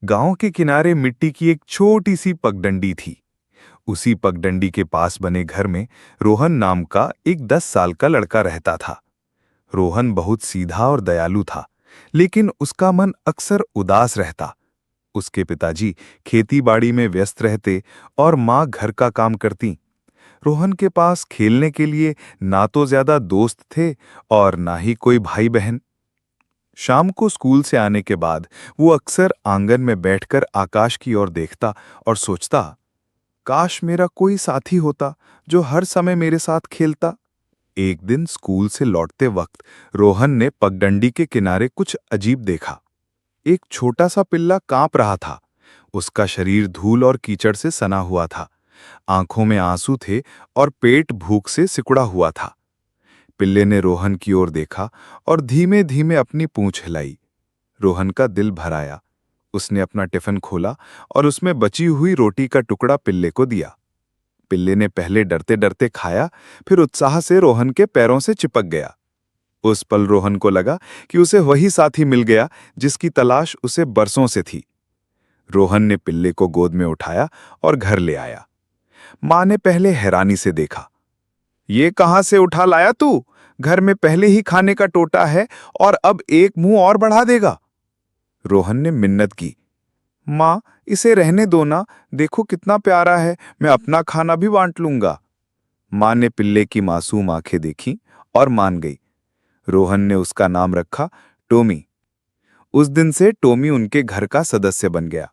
गांव के किनारे मिट्टी की एक छोटी सी पगडंडी थी। उसी पगडंडी के पास बने घर में रोहन नाम का एक 10 साल का लड़का रहता था। रोहन बहुत सीधा और दयालु था, लेकिन उसका मन अक्सर उदास रहता। उसके पिताजी खेतीबाड़ी में व्यस्त रहते और माँ घर का काम करती। रोहन के पास खेलने के लिए ना तो ज्यादा दोस्त थे और ना ही कोई भाई बहन। शाम को स्कूल से आने के बाद वो अक्सर आंगन में बैठकर आकाश की ओर देखता और सोचता, काश मेरा कोई साथी होता जो हर समय मेरे साथ खेलता। एक दिन स्कूल से लौटते वक्त रोहन ने पगडंडी के किनारे कुछ अजीब देखा। एक छोटा सा पिल्ला कांप रहा था। उसका शरीर धूल और कीचड़ से सना हुआ था। आंखों में आंसू थे और पेट भूख से सिकुड़ा हुआ था। पिल्ले ने रोहन की ओर देखा और धीमे धीमे अपनी पूंछ हिलाई। रोहन का दिल भर आया। उसने अपना टिफिन खोला और उसमें बची हुई रोटी का टुकड़ा पिल्ले को दिया। पिल्ले ने पहले डरते डरते खाया, फिर उत्साह से रोहन के पैरों से चिपक गया। उस पल रोहन को लगा कि उसे वही साथी मिल गया जिसकी तलाश उसे बरसों से थी। रोहन ने पिल्ले को गोद में उठाया और घर ले आया। मां ने पहले हैरानी से देखा। ये कहां से उठा लाया तू? घर में पहले ही खाने का टोटा है और अब एक मुंह और बढ़ा देगा। रोहन ने मिन्नत की। मां, इसे रहने दो ना, देखो कितना प्यारा है, मैं अपना खाना भी बांट लूंगा। मां ने पिल्ले की मासूम आंखें देखी और मान गई। रोहन ने उसका नाम रखा टोमी। उस दिन से टोमी उनके घर का सदस्य बन गया।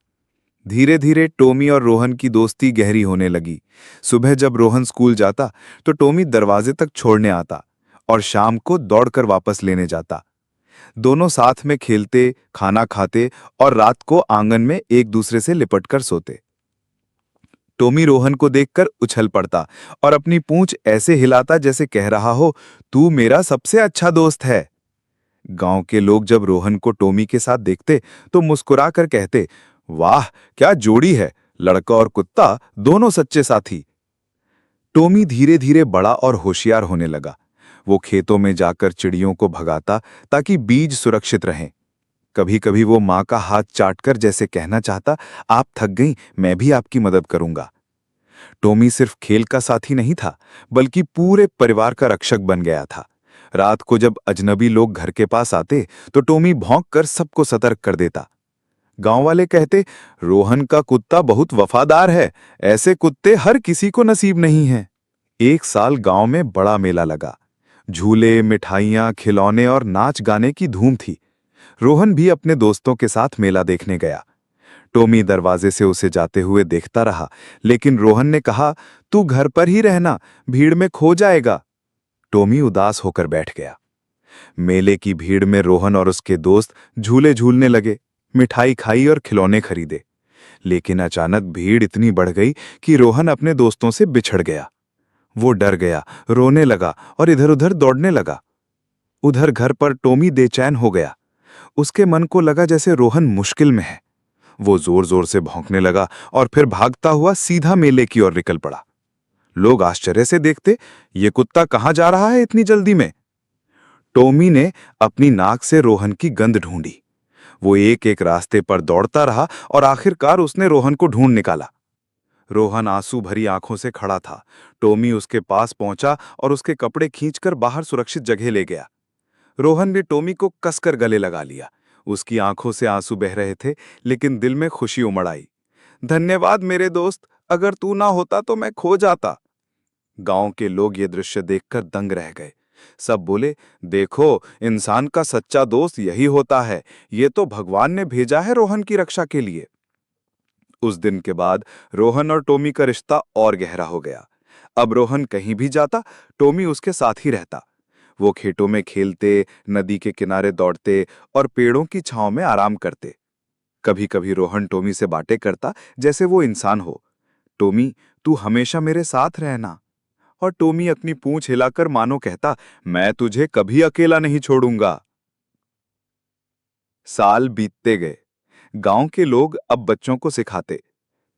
धीरे धीरे टोमी और रोहन की दोस्ती गहरी होने लगी। सुबह जब रोहन स्कूल जाता तो टोमी दरवाजे तक छोड़ने आता और शाम को दौड़कर वापस लेने जाता। दोनों साथ में खेलते, खाना खाते और रात को आंगन में एक दूसरे से लिपटकर सोते। टोमी रोहन को देखकर उछल पड़ता और अपनी पूंछ ऐसे हिलाता जैसे कह रहा हो, तू मेरा सबसे अच्छा दोस्त है। गांव के लोग जब रोहन को टोमी के साथ देखते तो मुस्कुरा कर कहते, वाह क्या जोड़ी है, लड़का और कुत्ता दोनों सच्चे साथी। टोमी धीरे धीरे बड़ा और होशियार होने लगा। वो खेतों में जाकर चिड़ियों को भगाता ताकि बीज सुरक्षित रहें। कभी कभी वो माँ का हाथ चाटकर जैसे कहना चाहता, आप थक गईं, मैं भी आपकी मदद करूंगा। टोमी सिर्फ खेल का साथी नहीं था, बल्कि पूरे परिवार का रक्षक बन गया था। रात को जब अजनबी लोग घर के पास आते तो टोमी भौंक कर सबको सतर्क कर देता। गांव वाले कहते, रोहन का कुत्ता बहुत वफादार है, ऐसे कुत्ते हर किसी को नसीब नहीं हैं। एक साल गांव में बड़ा मेला लगा। झूले, मिठाइयां, खिलौने और नाच गाने की धूम थी। रोहन भी अपने दोस्तों के साथ मेला देखने गया। टोमी दरवाजे से उसे जाते हुए देखता रहा, लेकिन रोहन ने कहा, तू घर पर ही रहना, भीड़ में खो जाएगा। टोमी उदास होकर बैठ गया। मेले की भीड़ में रोहन और उसके दोस्त झूले झूलने लगे, मिठाई खाई और खिलौने खरीदे। लेकिन अचानक भीड़ इतनी बढ़ गई कि रोहन अपने दोस्तों से बिछड़ गया। वो डर गया, रोने लगा और इधर उधर दौड़ने लगा। उधर घर पर टोमी बेचैन हो गया। उसके मन को लगा जैसे रोहन मुश्किल में है। वो जोर जोर से भौंकने लगा और फिर भागता हुआ सीधा मेले की ओर निकल पड़ा। लोग आश्चर्य से देखते, ये कुत्ता कहाँ जा रहा है इतनी जल्दी में? टोमी ने अपनी नाक से रोहन की गंध ढूंढी। वो एक एक रास्ते पर दौड़ता रहा और आखिरकार उसने रोहन को ढूंढ निकाला। रोहन आंसू भरी आंखों से खड़ा था। टोमी उसके पास पहुंचा और उसके कपड़े खींचकर बाहर सुरक्षित जगह ले गया। रोहन ने टोमी को कसकर गले लगा लिया। उसकी आंखों से आंसू बह रहे थे, लेकिन दिल में खुशी उमड़ आई। धन्यवाद मेरे दोस्त, अगर तू ना होता तो मैं खो जाता। गांव के लोग ये दृश्य देखकर दंग रह गए। सब बोले, देखो इंसान का सच्चा दोस्त यही होता है, ये तो भगवान ने भेजा है रोहन की रक्षा के लिए। उस दिन के बाद रोहन और टोमी का रिश्ता और गहरा हो गया। अब रोहन कहीं भी जाता, टोमी उसके साथ ही रहता। वो खेतों में खेलते, नदी के किनारे दौड़ते और पेड़ों की छांव में आराम करते। कभी कभी रोहन टोमी से बातें करता जैसे वो इंसान हो। टोमी, तू हमेशा मेरे साथ रहना। और टोमी अपनी पूंछ हिलाकर मानो कहता, मैं तुझे कभी अकेला नहीं छोड़ूंगा। साल बीतते गए। गांव के लोग अब बच्चों को सिखाते,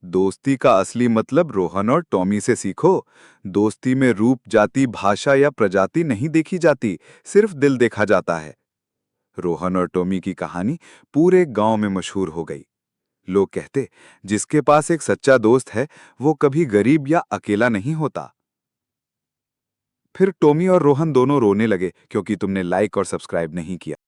दोस्ती का असली मतलब रोहन और टॉमी से सीखो। दोस्ती में रूप, जाति, भाषा या प्रजाति नहीं देखी जाती, सिर्फ दिल देखा जाता है। रोहन और टॉमी की कहानी पूरे गांव में मशहूर हो गई। लोग कहते, जिसके पास एक सच्चा दोस्त है वो कभी गरीब या अकेला नहीं होता। फिर टॉमी और रोहन दोनों रोने लगे क्योंकि तुमने लाइक और सब्सक्राइब नहीं किया।